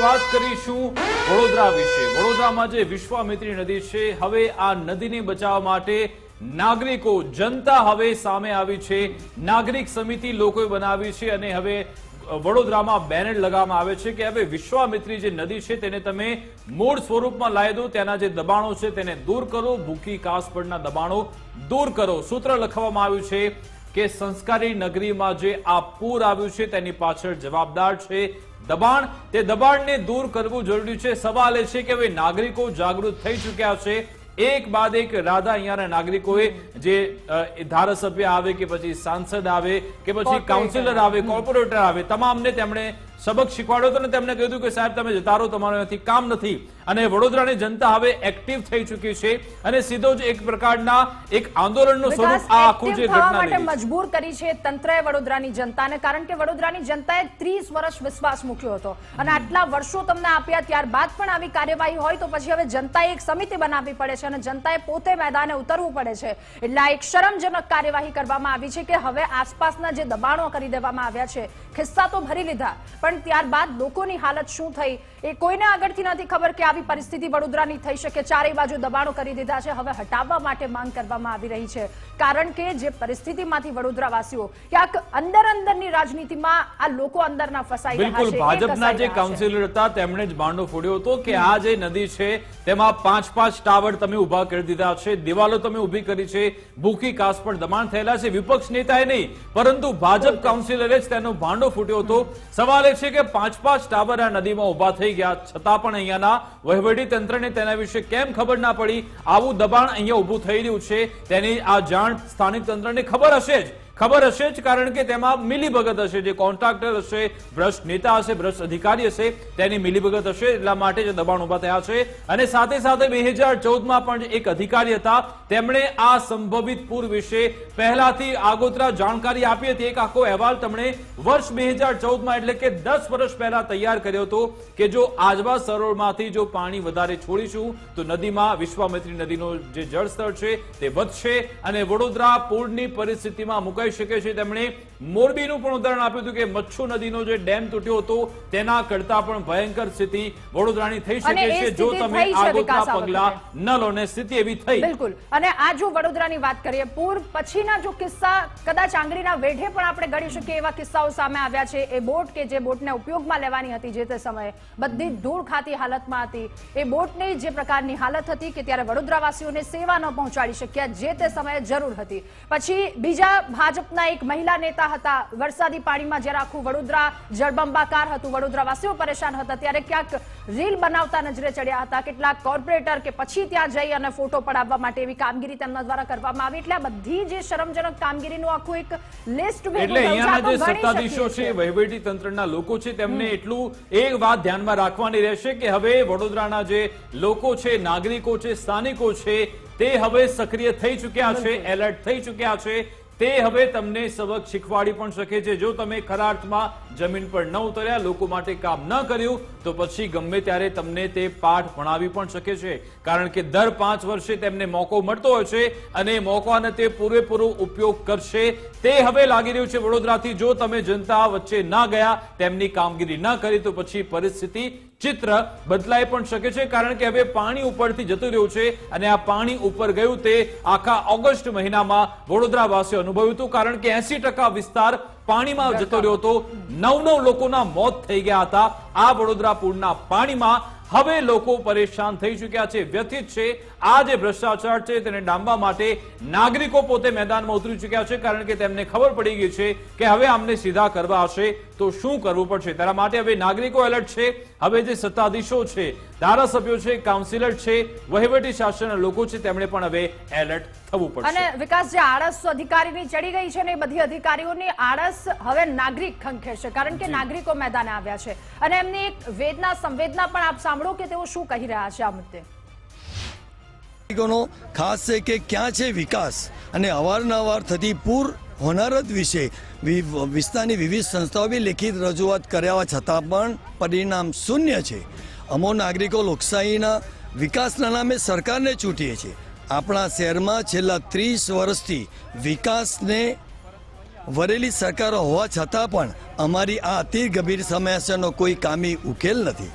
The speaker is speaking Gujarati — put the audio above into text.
વાત કરીશું વડોદરા વિશે। વડોદરામાં જે વિશ્વામિત્રી નદી છે, હવે આ નદીને બચાવવા માટે નાગરિકો, જનતા હવે સામે આવી છે। નાગરિક સમિતિ લોકોએ બનાવી છે અને હવે વડોદરામાં બેનર લગાવવામાં આવે છે કે હવે વિશ્વામિત્રી જે નદી છે તેને તમે મૂળ સ્વરૂપમાં લાવી દો, તેના જે દબાણો છે તેને દૂર કરો, ભૂખી કાસ પરના દબાણો દૂર કરો। સૂત્ર લખવામાં આવ્યું છે કે સંસ્કારી નગરીમાં જે આ પૂર આવ્યું છે તેની પાછળ જવાબદાર છે દબાણ। તે દબાણને દૂર કરવું જરૂરી છે। સવાલ એ છે કે હવે નાગરિકો જાગૃત થઈ ચૂક્યા છે। એક બાદ એક રાધા અહીંયાના નાગરિકોએ જે ધારાસભ્ય આવે કે પછી સાંસદ આવે કે પછી કાઉન્સિલર આવે, કોર્પોરેટર આવે, તમામને તેમણે सबक શીખવાડ્યો હતો અને તેમને કહ્યું કે સાહેબ તમે જતા રહો, તમારું અહીંથી કામ નથી। અને વડોદરાની જનતા હવે એક્ટિવ થઈ ચૂકી છે અને સીધો જ એક પ્રકારના એક આંદોલનનું સ્વરૂપ આ આખું જે ઘટના માટે મજબૂર કરી છે તંત્રએ વડોદરાની જનતાને, કારણ કે વડોદરાની જનતાએ 30 વર્ષ વિશ્વાસ મૂક્યો હતો અને આટલા વર્ષો તમને આપ્યા, ત્યારબાદ પણ આવી કાર્યવાહી હોય તો પછી હવે જનતાએ એક સમિતિ બનાવવી પડે છે અને જનતાએ પોતે મેદાને ઉતરવું પડે છે। એટલે આ એક શરમજનક કાર્યવાહી કરવામાં આવી છે કે હવે આસપાસના જે દબાણો કરી દેવામાં આવ્યા છે, ખિસ્સા તો ભરી લીધા, પણ ત્યારબાદ લોકોની હાલત શું થઈ એ કોઈને આગળથી નથી ખબર કે આવી પરિસ્થિતિ વડોદરાની થઈ શકે। ચારેય બાજુ દબાણો કરી દીધા છે, હવે હટાવવા માટે માંગ કરવામાં આવી રહી છે, કારણ કે જે પરિસ્થિતિમાંથી વડોદરાવાસીઓ ક્યાંક અંદરની રાજનીતિમાં આ લોકો અંદરના ફસાઈ રહ્યા છે। બિલકુલ, ભાજપના જે કાઉન્સિલર હતા તેમણે જ ભાંડો ફોડ્યો હતો કે આ જે નદી છે તેમાં 5-5 ટાવર તમે ઉભા કરી દીધા છે, દિવાલો તમે ઉભી કરી છે, ભૂખી કાસ પર દબાણ થયેલા છે। વિપક્ષ નેતાએ નહીં પરંતુ ભાજપ કાઉન્સિલરે જ તેનો ભાંડો ફૂટ્યો હતો। સવાલ એ છે કે 5-5 ટાવર આ નદીમાં ઉભા થઈ ગયા છતાં પણ અહીંયાના વહીવટી તંત્રને તેના વિશે કેમ ખબર ના પડી? આવું દબાણ અહીંયા ઉભું થઈ રહ્યું છે તેની આ જાણ સ્થાનિક તંત્રને ખબર હશે જ, કારણ કે તેમાં મિલીભગત હશે, જે કોન્ટ્રાક્ટર હશે, ભ્રષ્ટ નેતા હશે, ભ્રષ્ટ અધિકારી હશે, તેની મિલીભગત હશે, એટલા માટે જ દબાણ ઉભા થયા છે। અને સાથે સાથે 2014માં પણ એક અધિકારી હતા, તેમણે આ સંભવિત પૂર વિશે પહેલાથી આગોતરા જાણકારી આપી હતી। એક આખો અહેવાલ તેમણે વર્ષ 2014માં એટલે કે 10 વર્ષ પહેલા તૈયાર કર્યો હતો કે જો આજવા સરોવરમાંથી જો પાણી વધારે છોડીશું તો નદીમાં વિશ્વામિત્રી નદીનો જે જળસ્તર છે તે વધશે અને વડોદરા પૂરની પરિસ્થિતિમાં મુકાઈ શકે છે। તેમણે મોરબીનું પણ ઉદાહરણ આપ્યું હતું કે મચ્છુ નદીનો જે ડેમ તૂટ્યો હતો તેના કરતા પણ ભયંકર સ્થિતિ વડોદરાની થઈ શકે છે જો તમે આગોતરા પગલા ન લો ને સ્થિતિ એવી થઈ। બિલકુલ, અને આ જો વડોદરાની વાત કરીએ, પૂર પછીના જો કિસ્સા કદાચ આંગળીના વેઢે પણ આપણે ગણી શકીએ એવા કિસ્સાઓ સામે આવ્યા છે। એ બોટ કે જે બોટને ઉપયોગમાં લેવાની હતી જે તે સમયે બધી ધૂળ ખાતી હાલતમાં હતી, એ બોટની જે પ્રકારની હાલત હતી કે ત્યારે વડોદરાવાસીઓને સેવા ન પહોંચાડી શક્યા જે તે સમયે જરૂર હતી। પછી બીજા ભાજપના એક મહિલા નેતા હતા, વરસાદી પાણીમાં જ્યારે આખું વડોદરા જળબંબાકાર હતું, વડોદરાવાસીઓ પરેશાન હતા, ત્યારે ક્યાંક રીલ બનાવતા નજરે ચડ્યા હતા। કેટલાક કોર્પોરેટર કે પછી ત્યાં જઈ અને ફોટો પડાવવા માટે એવી કામગીરી તેમના દ્વારા કરવામાં આવી। એટલે આ બધી જે શરમજનક કામગીરીનું આખું એક લિસ્ટ એટલે અહીંયાના જે સત્તાધીશો છે, વહીવટી તંત્રના લોકો છે, તેમને એટલું એક વાત ધ્યાનમાં રાખવાની રહેશે કે હવે વડોદરાના જે લોકો છે, નાગરિકો છે, સ્થાનિકો છે, તે હવે સક્રિય થઈ ચૂક્યા છે, એલર્ટ થઈ ચૂક્યા છે। તે હવે તમને સબક શીખવાડી પણ શકે છે। જો તમે ખરા અર્થમાં જમીન પર ન ઉતર્યા, લોકો માટે કામ ન કર્યું તો પછી ગમે ત્યારે તમને તે પાઠ ભણાવી પણ શકે છે, કારણ કે દર 5 વર્ષે તેમને મોકો મળતો હોય છે અને મોકાનો તે પૂરેપૂરો ઉપયોગ કરશે। તે હવે લાગી રહ્યું છે વડોદરાથી જો તમે જનતા વચ્ચે ના ગયા, તેમની કામગીરી ન કરી તો પછી પરિસ્થિતિ ચિત્ર બદલાઈ પણ શકે છે, કારણ કે હવે પાણી ઉપરથી જતું રહ્યું છે અને આ પાણી ઉપર ગયું તે આખા ઓગસ્ટ મહિનામાં વડોદરાવાસીઓ અનુભવ્યું હતું, કારણ કે 80% વિસ્તાર પાણીમાં જતો રહ્યો હતો। 9 લોકોના મોત થઈ ગયા હતા આ વડોદરા પૂરના પાણીમાં। હવે લોકો પરેશાન થઈ ચૂક્યા છે, વ્યથિત છે। આ જે ભ્રષ્ટાચાર છે તેને ડામવા માટે નાગરિકો પોતે મેદાનમાં ઉતરી ચૂક્યા છે, કારણ કે તેમને ખબર પડી ગઈ છે કે હવે આમને સીધા કરવા હશે તો શું કરવું પડશે। તેના માટે હવે નાગરિકો એલર્ટ છે। હવે જે સત્તાધીશો છે, ધારાસભ્યો છે, કાઉન્સિલર છે, વહીવટી શાસનના લોકો છે, તેમણે પણ હવે એલર્ટ થવું પડશે। અને વિકાસ, જે આળસ અધિકારીની ચડી ગઈ છે ને એ બધી અધિકારીઓની આળસ હવે નાગરિક ખંખેરશે, કારણ કે નાગરિકો મેદાને આવ્યા છે અને એમની એક વેદના સંવેદના પણ આપ સાંભળો કે તેઓ શું કહી રહ્યા છે આ મુદ્દે। ખાસ છે કે ક્યાં છે વિકાસ અને અવારનવાર થતી પૂર હોનારત વિશે વિસ્તારની વિવિધ સંસ્થાઓ બી લેખિત રજૂઆત કર્યા છતાં પણ પરિણામ શૂન્ય છે। અમો નાગરિકો લોકશાહીના વિકાસના નામે સરકારને ચૂંટીએ છીએ। આપણા શહેરમાં છેલ્લા 30 વર્ષથી વિકાસને વરેલી સરકારો હોવા છતાં પણ અમારી આ અતિ ગંભીર સમસ્યાનો કોઈ કામી ઉકેલ નથી।